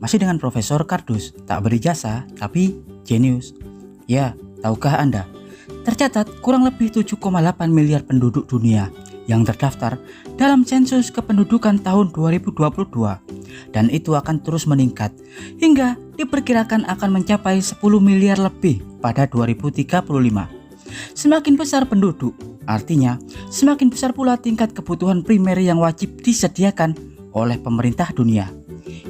Masih dengan Profesor Kardus, tak berijazah tapi jenius. Ya, tahukah Anda? Tercatat kurang lebih 7,8 miliar penduduk dunia yang terdaftar dalam sensus kependudukan tahun 2022. Dan itu akan terus meningkat hingga diperkirakan akan mencapai 10 miliar lebih pada 2035. Semakin besar penduduk, artinya semakin besar pula tingkat kebutuhan primer yang wajib disediakan oleh pemerintah dunia.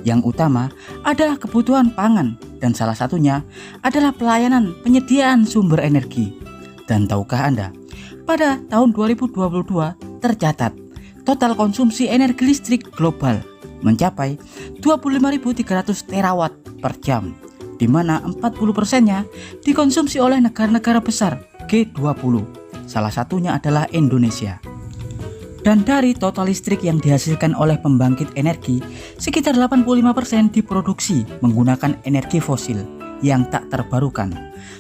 Yang utama adalah kebutuhan pangan dan salah satunya adalah pelayanan penyediaan sumber energi. Dan tahukah Anda, pada tahun 2022 tercatat total konsumsi energi listrik global mencapai 25.300 terawatt per jam, di mana 40%-nya dikonsumsi oleh negara-negara besar G20. Salah satunya adalah Indonesia. Dan dari total listrik yang dihasilkan oleh pembangkit energi, sekitar 85% diproduksi menggunakan energi fosil yang tak terbarukan,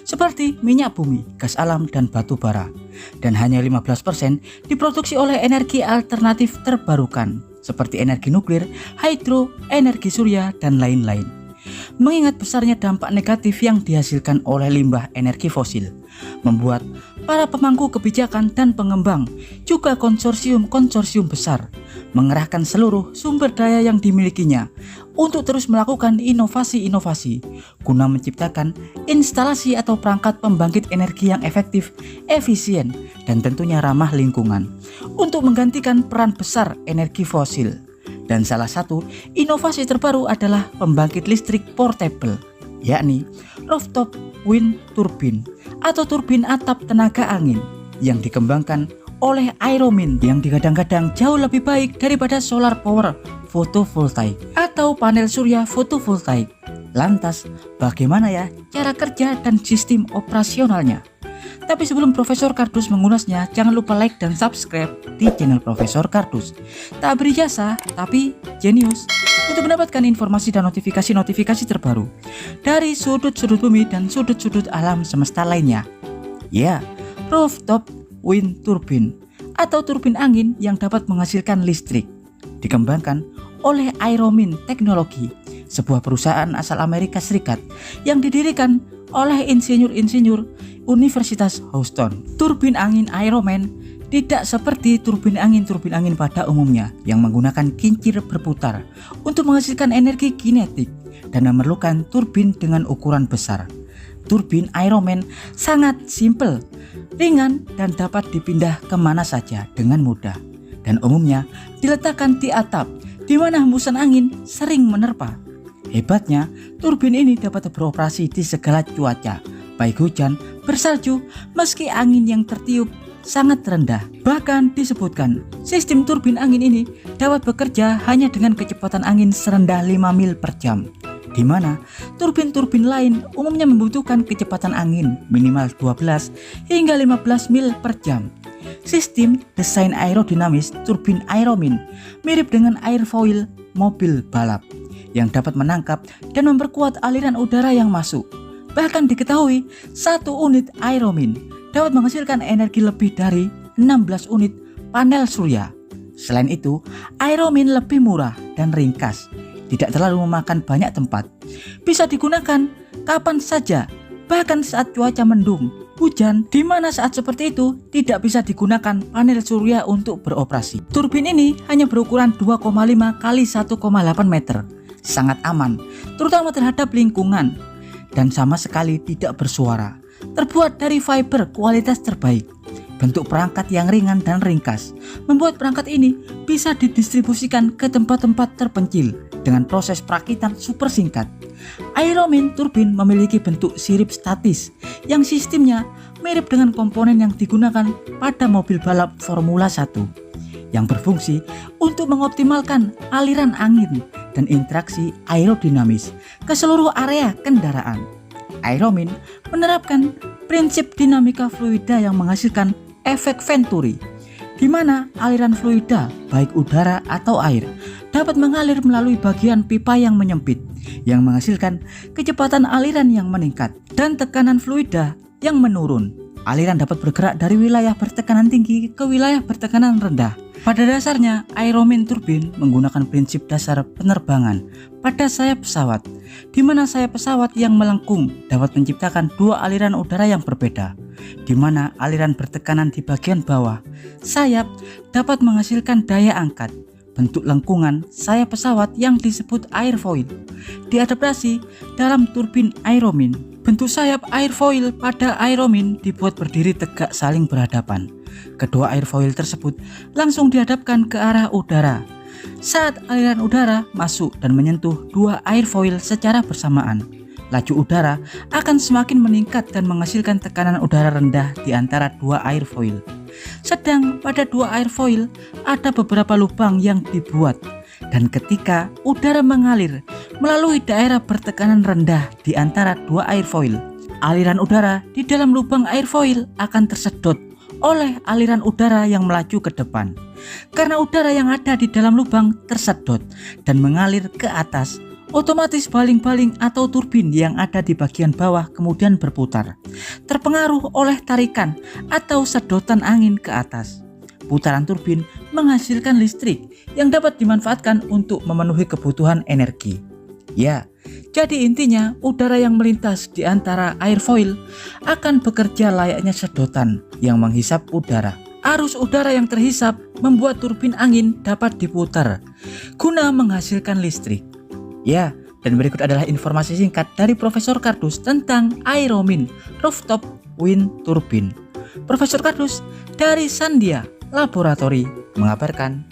seperti minyak bumi, gas alam, dan batu bara. Dan hanya 15% diproduksi oleh energi alternatif terbarukan, seperti energi nuklir, hidro, energi surya, dan lain-lain. Mengingat besarnya dampak negatif yang dihasilkan oleh limbah energi fosil, membuat para pemangku kebijakan dan pengembang juga konsorsium-konsorsium besar mengerahkan seluruh sumber daya yang dimilikinya untuk terus melakukan inovasi-inovasi guna menciptakan instalasi atau perangkat pembangkit energi yang efektif, efisien, dan tentunya ramah lingkungan untuk menggantikan peran besar energi fosil. Dan salah satu inovasi terbaru adalah pembangkit listrik portable, yakni rooftop wind turbine atau turbin atap tenaga angin yang dikembangkan oleh Aeromin yang digadang-gadang jauh lebih baik daripada solar power fotovoltaik atau panel surya fotovoltaik. Lantas, bagaimana ya cara kerja dan sistem operasionalnya? Tapi sebelum Profesor Kardus mengulasnya, jangan lupa like dan subscribe di channel Profesor Kardus. Tak berijazah, tapi jenius, untuk mendapatkan informasi dan notifikasi-notifikasi terbaru dari sudut-sudut bumi dan sudut-sudut alam semesta lainnya. Ya, rooftop wind turbine atau turbin angin yang dapat menghasilkan listrik dikembangkan oleh Aeromin Teknologi, sebuah perusahaan asal Amerika Serikat yang didirikan oleh insinyur-insinyur Universitas Houston. Turbin angin Aeromin tidak seperti turbin angin pada umumnya yang menggunakan kincir berputar untuk menghasilkan energi kinetik dan memerlukan turbin dengan ukuran besar. Turbin Aeromin sangat simpel, ringan, dan dapat dipindah kemana saja dengan mudah. Dan umumnya diletakkan di atap, di mana hembusan angin sering menerpa. Hebatnya, turbin ini dapat beroperasi di segala cuaca, baik hujan, bersalju, meski angin yang tertiup sangat rendah. Bahkan disebutkan, sistem turbin angin ini dapat bekerja hanya dengan kecepatan angin serendah 5 mil per jam, di mana turbin-turbin lain umumnya membutuhkan kecepatan angin minimal 12 hingga 15 mil per jam. Sistem desain aerodinamis turbin Aeromin mirip dengan airfoil mobil balap yang dapat menangkap dan memperkuat aliran udara yang masuk. Bahkan diketahui satu unit Aeromin dapat menghasilkan energi lebih dari 16 unit panel surya. Selain itu, Aeromin lebih murah dan ringkas, tidak terlalu memakan banyak tempat, bisa digunakan kapan saja, bahkan saat cuaca mendung, hujan, di mana saat seperti itu tidak bisa digunakan panel surya untuk beroperasi. Turbin ini hanya berukuran 2,5 kali 1,8 meter, sangat aman, terutama terhadap lingkungan, dan sama sekali tidak bersuara. Terbuat dari fiber kualitas terbaik. Bentuk perangkat yang ringan dan ringkas membuat perangkat ini bisa didistribusikan ke tempat-tempat terpencil dengan proses perakitan super singkat. Aeromin turbin memiliki bentuk sirip statis yang sistemnya mirip dengan komponen yang digunakan pada mobil balap Formula 1 yang berfungsi untuk mengoptimalkan aliran angin dan interaksi aerodinamis ke seluruh area kendaraan. Aeromin menerapkan prinsip dinamika fluida yang menghasilkan efek Venturi, di mana aliran fluida baik udara atau air dapat mengalir melalui bagian pipa yang menyempit yang menghasilkan kecepatan aliran yang meningkat dan tekanan fluida yang menurun. Aliran dapat bergerak dari wilayah bertekanan tinggi ke wilayah bertekanan rendah Pada dasarnya, aeromin turbin menggunakan prinsip dasar penerbangan pada sayap pesawat, di mana sayap pesawat yang melengkung dapat menciptakan dua aliran udara yang berbeda, di mana aliran bertekanan di bagian bawah sayap dapat menghasilkan daya angkat. Bentuk lengkungan sayap pesawat yang disebut airfoil diadaptasi dalam turbin aeromin. Bentuk sayap airfoil pada aeromin dibuat berdiri tegak saling berhadapan. Kedua airfoil tersebut langsung dihadapkan ke arah udara. Saat aliran udara masuk dan menyentuh dua airfoil secara bersamaan, laju udara akan semakin meningkat dan menghasilkan tekanan udara rendah di antara dua airfoil. Sedang pada dua airfoil ada beberapa lubang yang dibuat, dan ketika udara mengalir melalui daerah bertekanan rendah di antara dua airfoil, aliran udara di dalam lubang airfoil akan tersedot oleh aliran udara yang melaju ke depan. Karena udara yang ada di dalam lubang tersedot dan mengalir ke atas, otomatis baling-baling atau turbin yang ada di bagian bawah kemudian berputar, terpengaruh oleh tarikan atau sedotan angin ke atas. Putaran turbin menghasilkan listrik yang dapat dimanfaatkan untuk memenuhi kebutuhan energi. Ya, jadi intinya udara yang melintas di antara airfoil akan bekerja layaknya sedotan yang menghisap udara. Arus udara yang terhisap membuat turbin angin dapat diputar guna menghasilkan listrik. Ya, dan berikut adalah informasi singkat dari Profesor Kardus tentang aeromin rooftop wind turbine. Profesor Kardus dari Sandia Laboratory mengabarkan.